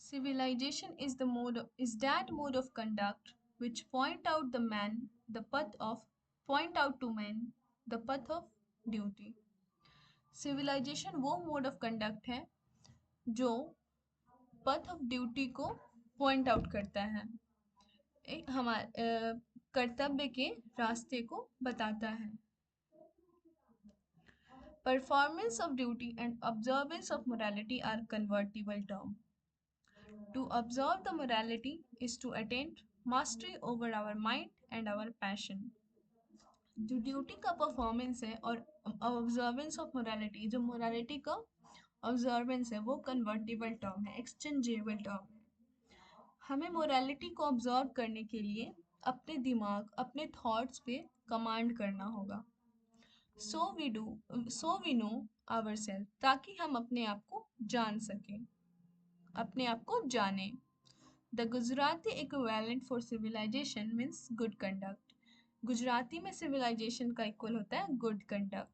Civilization is that mode of conduct which point out to men the path of duty. Civilization वो mode of conduct है जो path of duty को point out करता है, एक हमारे कर्तव्य के रास्ते को बताता है. Performance of duty and observance of morality are convertible terms. To observe the morality is to attain mastery over our mind and our passion. जो ड्यूटी का परफॉर्मेंस है और ऑब्जर्वेंस ऑफ मोरालिटी, जो मोरालिटी का ऑब्जर्वेंस है, वो convertible term है, exchangeable term है. हमें मोरालिटी को ऑब्जर्व करने के लिए अपने दिमाग, अपने थॉट्स पे कमांड करना होगा. So we know our self, ताकि हम अपने आप को जान सकें, अपने आप को जाने. The Gujarati equivalent for civilization means good conduct. Gujarati में सिविलाइजेशन का इक्वल होता है good conduct.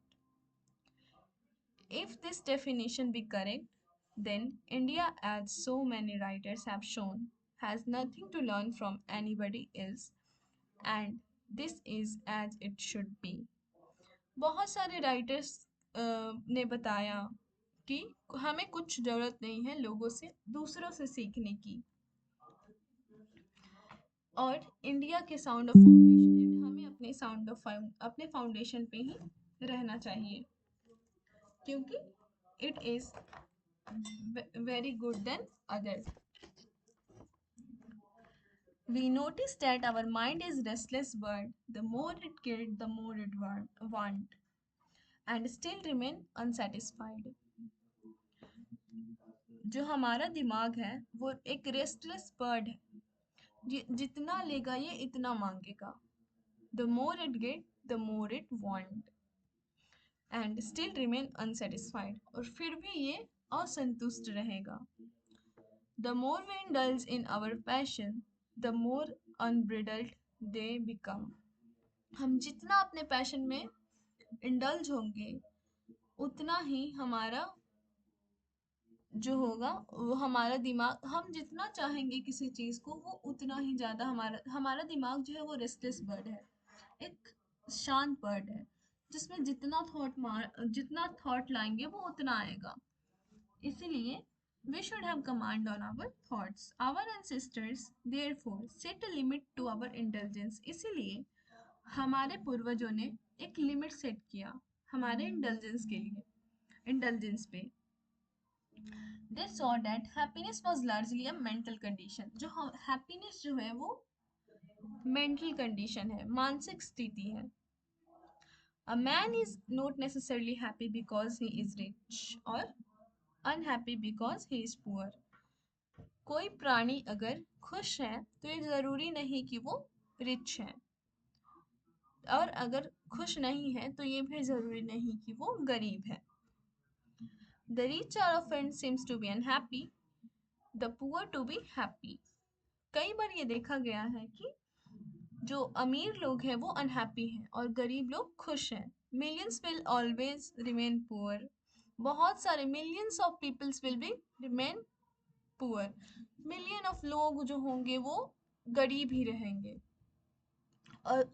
If this definition be correct, then India, as so many writers have shown, has nothing to learn from anybody else, and this is as it should be. बहुत सारे writers ने बताया कि हमें कुछ ज़रूरत नहीं है लोगों से, दूसरों से सीखने की, और इंडिया के साउंड ऑफ फाउंडेशन, हमें अपने फाउंडेशन पे ही रहना चाहिए, क्योंकि it is very good than others. We notice that our mind is restless bird. The more it get, the more it want, and still remain unsatisfied. जो हमारा दिमाग है वो एक रेस्टलेस बर्ड है, जितना लेगा ये इतना मांगेगा. The more it get, the more it want, and still remain unsatisfied. और फिर भी ये असंतुष्ट रहेगा. The more we indulge in our passion, the more unbridled they become. हम जितना अपने पैशन में इंडल्ज होंगे, उतना ही हमारा जो होगा, वो हमारा दिमाग, हम जितना चाहेंगे किसी चीज़ को, वो उतना ही ज़्यादा हमारा दिमाग जो है वो रेस्टलेस बर्ड है, एक शांत बर्ड है, जिसमें जितना थॉट लाएंगे वो उतना आएगा. इसीलिए we should have command on our thoughts. Our ancestors therefore set a limit to our indulgence. इसीलिए हमारे पूर्वजों ने एक लिमिट सेट किया हमारे इंडल्जेंस के लिए, इंडल्जेंस पे. They saw that happiness was largely a mental condition. जो हैप्पीनेस जो है वो मेंटल कंडीशन है, मानसिक स्थिति है. A man is not necessarily happy because he is rich or unhappy because he is poor. कोई प्राणी अगर खुश है तो ये जरूरी नहीं कि वो रिच है, और अगर खुश नहीं है तो ये भी जरूरी नहीं कि वो गरीब है. The rich are often seems to be unhappy, the poor to be happy. कई बार ये देखा गया है कि जो अमीर लोग हैं वो अनहैप्पी हैं और गरीब लोग खुश हैं. Millions will always remain poor. बहुत सारे millions of peoples will be remain poor. Million of लोग जो होंगे वो गरीब ही रहेंगे.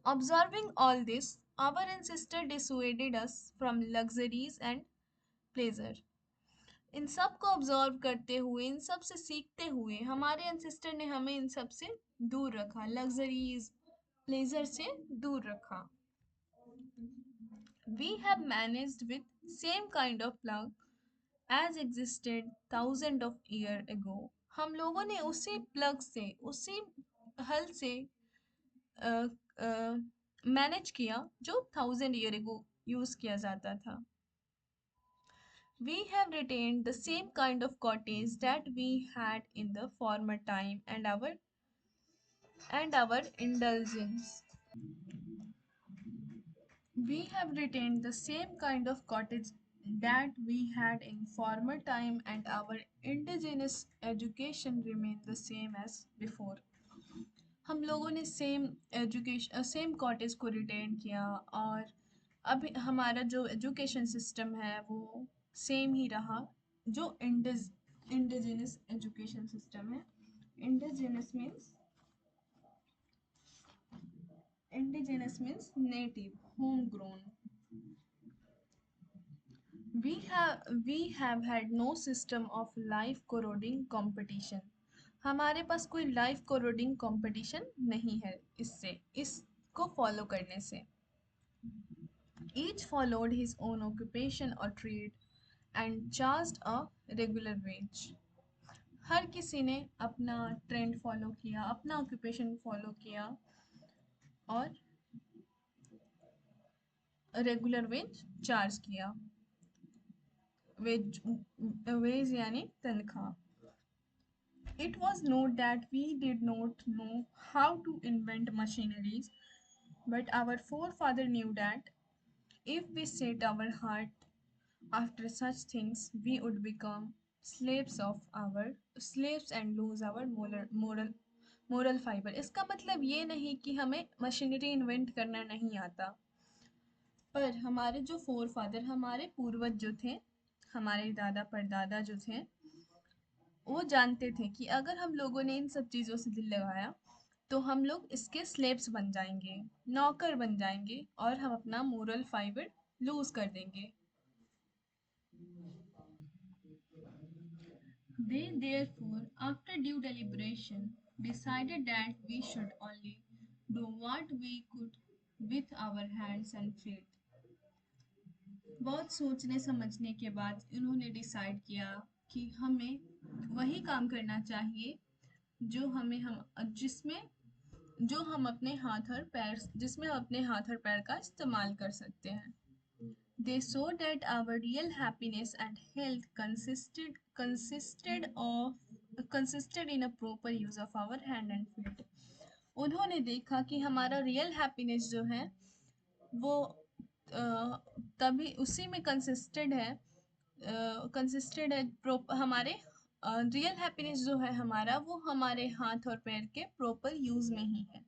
Observing all this, our ancestor dissuaded us from luxuries and pleasure. इन सब को ऑब्जर्व करते हुए, इन सब से सीखते हुए, हमारे एंसेस्टर ने हमें इन सब से दूर रखा, लग्जरीज, प्लेजर से दूर रखा. We have managed with same kind of luck as existed thousands of years ago. हम लोगों ने उसी प्लग से, उसी हल से मैनेज किया जो 1000 years ago यूज किया जाता था. We have retained the same kind of cottage that we had in the former time, and our indulgence. We have retained the same kind of cottage that we had in former time, and our indigenous education remained the same as before. हम लोगों ने same cottage को retain किया, और अभी हमारा जो education system है वो सेम ही रहा जो इंडिजिनस एजुकेशन सिस्टम है। Indigenous means native, home grown. We have had no system of life corroding competition. हमारे पास कोई लाइफ कोरोडिंग कंपटीशन नहीं है इसको फॉलो करने से। Each followed his own occupation or trade and charged a regular wage. हर किसी ने अपना ट्रेंड फॉलो किया, अपना ऑक्यूपेशन फॉलो किया और रेगुलर वेज चार्ज किया। वेज वेज यानी तनख्वाह। It was noted that we did not know how to invent machineries, but our forefather knew that if we set our heart after such things, we would become slaves and lose our moral fiber. इसका मतलब ये नहीं कि हमें machinery invent करना नहीं आता, पर हमारे जो फोरफादर, हमारे पूर्वज जो थे, हमारे दादा परदादा जो थे, वो जानते थे कि अगर हम लोगों ने इन सब चीज़ों से दिल लगाया तो हम लोग इसके स्लेव्स बन जाएंगे, नौकर बन जाएंगे और हम अपना मोरल फाइबर लूज कर देंगे। They therefore, after due deliberation, decided that we should only do what we could with our hands and feet. बहुत सोचने समझने के बाद इन्होंने डिसाइड किया कि हमें वही काम करना चाहिए जो हमें हम जिसमें जो हम अपने हाथ और पैर जिसमें हम अपने हाथ और पैर का इस्तेमाल कर सकते हैं। They saw that our real happiness and health consisted in a proper use of our hand and feet. उन्होंने देखा कि हमारा रियल हैप्पीनेस जो है वो तभी उसी में कंसिस्टेड है हमारे रियल हैप्पीनेस जो है हमारा वो हमारे हाथ और पैर के प्रॉपर यूज में ही है।